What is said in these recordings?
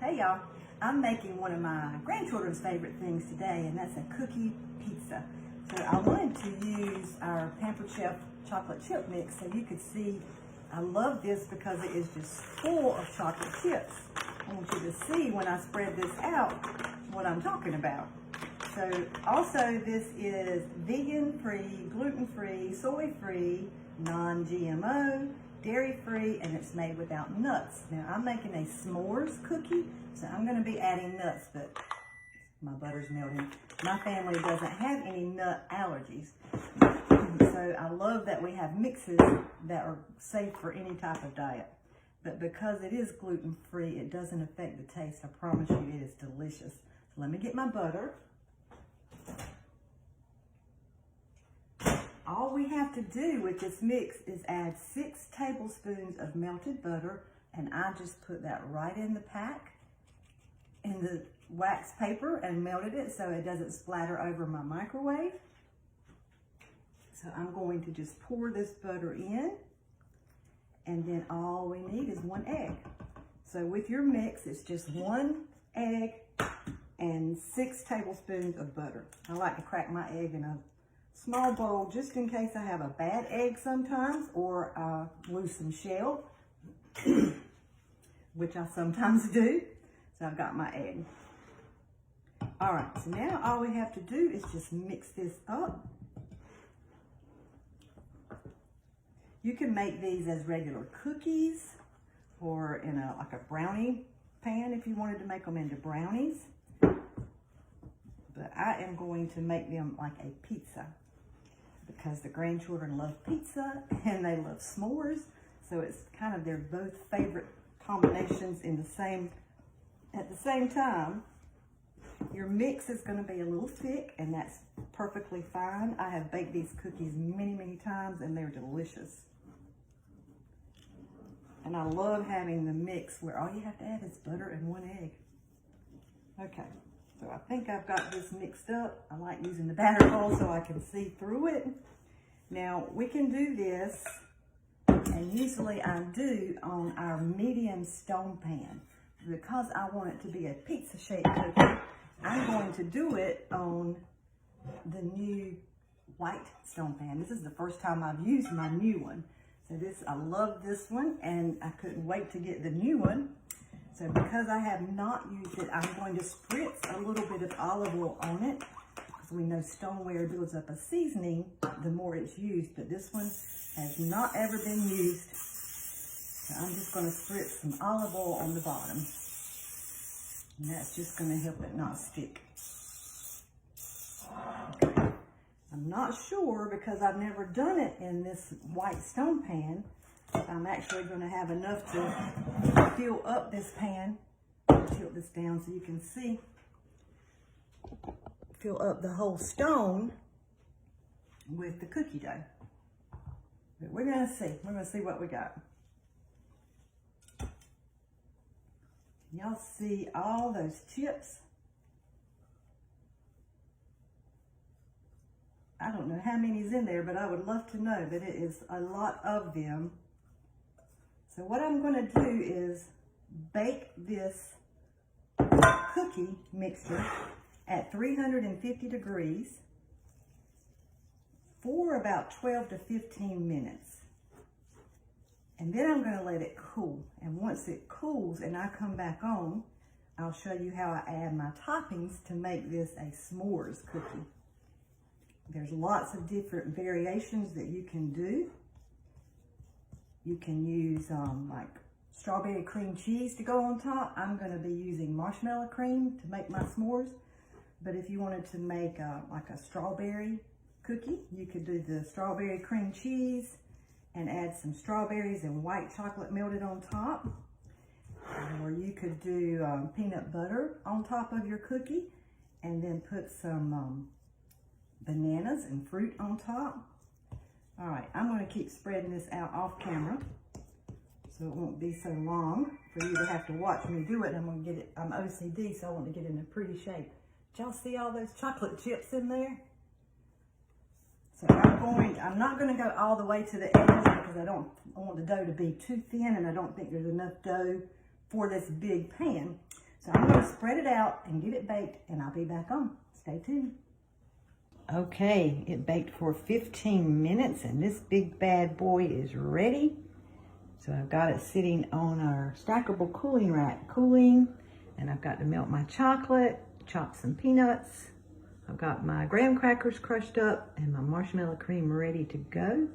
Hey y'all, I'm making one of my grandchildren's favorite things today, and that's a cookie pizza. So I wanted to use our Pampered Chef chocolate chip mix so you could see I love this because it is just full of chocolate chips. I want you to see when I spread this out what I'm talking about. So also this is vegan-free, gluten-free, soy-free, non-GMO, dairy-free, and it's made without nuts. Now I'm making a s'mores cookie, so I'm going to be adding nuts, but my butter's melting. My family doesn't have any nut allergies. So I love that we have mixes that are safe for any type of diet. But because it is gluten-free, it doesn't affect the taste. I promise you it is delicious. So let me get my butter. All we have to do with this mix is add 6 tablespoons of melted butter, and I just put that right in the pack in the wax paper and melted it so it doesn't splatter over my microwave. So I'm going to just pour this butter in, and then all we need is 1 egg. So with your mix, it's just 1 egg and 6 tablespoons of butter. I like to crack my egg in a small bowl just in case I have a bad egg sometimes, or lose some shell, which I sometimes do. So I've got my egg. All right, so now all we have to do is just mix this up. You can make these as regular cookies or in like a brownie pan if you wanted to make them into brownies. But I am going to make them like a pizza because the grandchildren love pizza and they love s'mores. So it's kind of their both favorite combinations at the same time. Your mix is going to be a little thick, and that's perfectly fine. I have baked these cookies many, many times, and they're delicious. And I love having the mix where all you have to add is butter and 1 egg. Okay, so I think I've got this mixed up. I like using the batter bowl so I can see through it. Now, we can do this, and usually I do on our medium stone pan. Because I want it to be a pizza-shaped cookie, I'm going to do it on the new white stone pan. This is the first time I've used my new one. So I love this one, and I couldn't wait to get the new one. So because I have not used it, I'm going to spritz a little bit of olive oil on it, because we know stoneware builds up a seasoning the more it's used, but this one has not ever been used. So I'm just going to spritz some olive oil on the bottom. And that's just going to help it not stick. Okay. I'm not sure, because I've never done it in this white stone pan, if I'm actually going to have enough to fill up this pan. I'll tilt this down so you can see. Fill up the whole stone with the cookie dough. But we're going to see. We're going to see what we got. Y'all see all those chips? I don't know how many's in there, but I would love to know, but it is a lot of them. So what I'm going to do is bake this cookie mixture at 350 degrees for about 12 to 15 minutes. And then I'm going to let it cool. And once it cools and I come back on, I'll show you how I add my toppings to make this a s'mores cookie. There's lots of different variations that you can do. You can use like strawberry cream cheese to go on top. I'm going to be using marshmallow cream to make my s'mores. But if you wanted to make like a strawberry cookie, you could do the strawberry cream cheese and add some strawberries and white chocolate melted on top. Or you could do peanut butter on top of your cookie and then put some bananas and fruit on top. All right, I'm going to keep spreading this out off camera so it won't be so long for you to have to watch me do it. I'm going to get it, I'm OCD, so I want to get it in a pretty shape. Did y'all see all those chocolate chips in there? So I'm not going to go all the way to the edges because I want the dough to be too thin, and I don't think there's enough dough for this big pan. So I'm going to spread it out and get it baked, and I'll be back on. Stay tuned. Okay, it baked for 15 minutes, and this big bad boy is ready. So I've got it sitting on our stackable cooling rack cooling, and I've got to melt my chocolate, chop some peanuts. I've got my graham crackers crushed up and my marshmallow cream ready to go.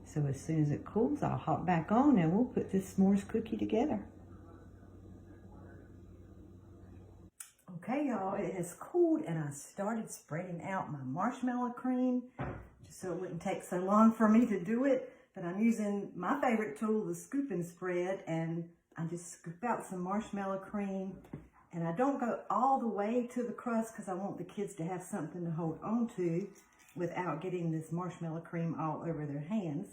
So as soon as it cools, I'll hop back on and we'll put this s'mores cookie together. Okay, y'all, it has cooled and I started spreading out my marshmallow cream just so it wouldn't take so long for me to do it. But I'm using my favorite tool, the scoop and spread, and I just scoop out some marshmallow cream. And I don't go all the way to the crust because I want the kids to have something to hold on to without getting this marshmallow cream all over their hands.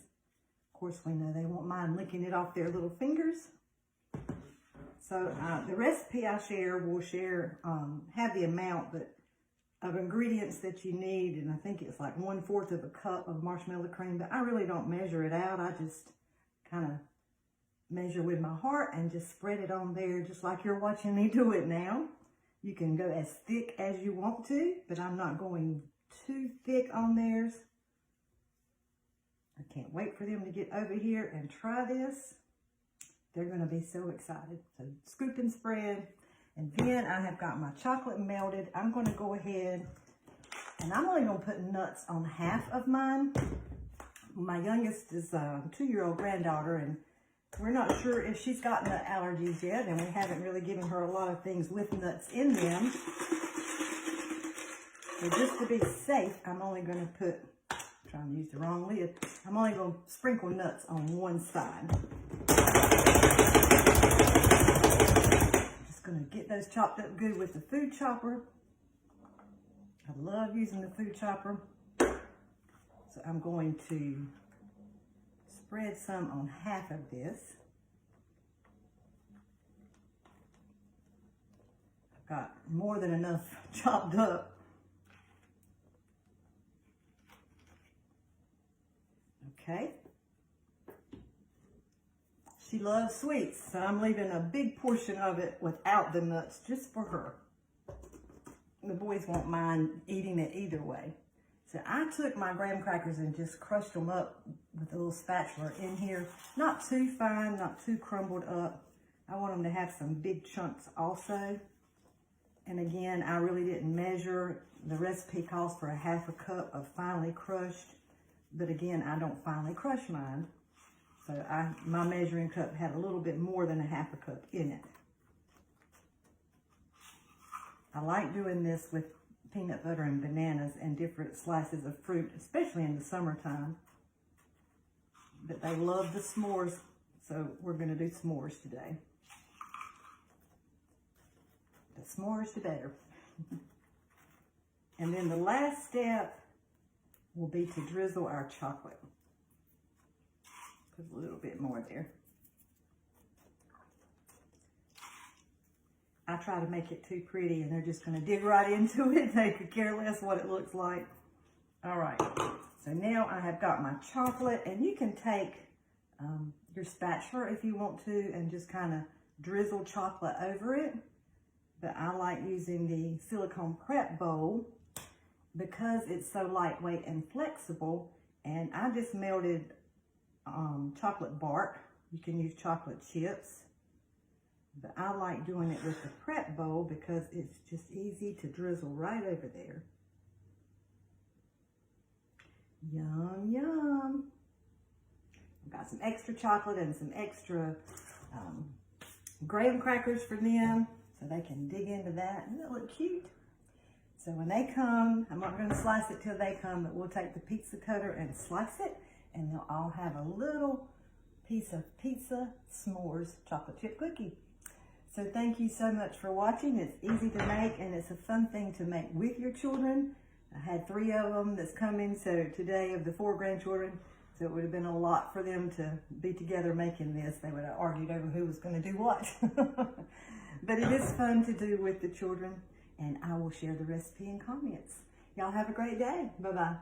Of course, we know they won't mind licking it off their little fingers. So the recipe I share will have the amount of ingredients that you need, and I think it's like 1/4 of a cup of marshmallow cream, but I really don't measure it out. I just kind of measure with my heart and just spread it on there just like you're watching me do it now. You can go as thick as you want to, but I'm not going too thick on theirs. I can't wait for them to get over here and try this. They're going to be so excited. So scoop and spread. And then I have got my chocolate melted. I'm going to go ahead and I'm only going to put nuts on half of mine. My youngest is a 2-year-old granddaughter, and we're not sure if she's got nut allergies yet, and we haven't really given her a lot of things with nuts in them. So just to be safe, I'm only going to put, I'm trying to use the wrong lid, I'm only going to sprinkle nuts on one side. Just going to get those chopped up good with the food chopper. I love using the food chopper. So I'm going to spread some on half of this. I've got more than enough chopped up. Okay. She loves sweets, so I'm leaving a big portion of it without the nuts just for her. The boys won't mind eating it either way. So I took my graham crackers and just crushed them up with a little spatula in here. Not too fine, not too crumbled up. I want them to have some big chunks also. And again, I really didn't measure. The recipe calls for 1/2 cup of finely crushed. But again, I don't finely crush mine. So my measuring cup had a little bit more than 1/2 cup in it. I like doing this with peanut butter and bananas and different slices of fruit, especially in the summertime. But they love the s'mores, so we're going to do s'mores today. The s'mores, the better. And then the last step will be to drizzle our chocolate. Put a little bit more there. I try to make it too pretty and they're just going to dig right into it. They could care less what it looks like. All right, so now I have got my chocolate, and you can take your spatula if you want to and just kind of drizzle chocolate over it. But I like using the silicone prep bowl because it's so lightweight and flexible. And I just melted chocolate bark. You can use chocolate chips. But I like doing it with the prep bowl because it's just easy to drizzle right over there. Yum, yum. I've got some extra chocolate and some extra graham crackers for them so they can dig into that. Doesn't that look cute? So when they come, I'm not going to slice it till they come, but we'll take the pizza cutter and slice it, and they'll all have a little piece of pizza s'mores chocolate chip cookie. So thank you so much for watching. It's easy to make, and it's a fun thing to make with your children. I had 3 of them that's coming, so today of the 4 grandchildren, so it would have been a lot for them to be together making this. They would have argued over who was going to do what. But it is fun to do with the children, and I will share the recipe in comments. Y'all have a great day. Bye-bye.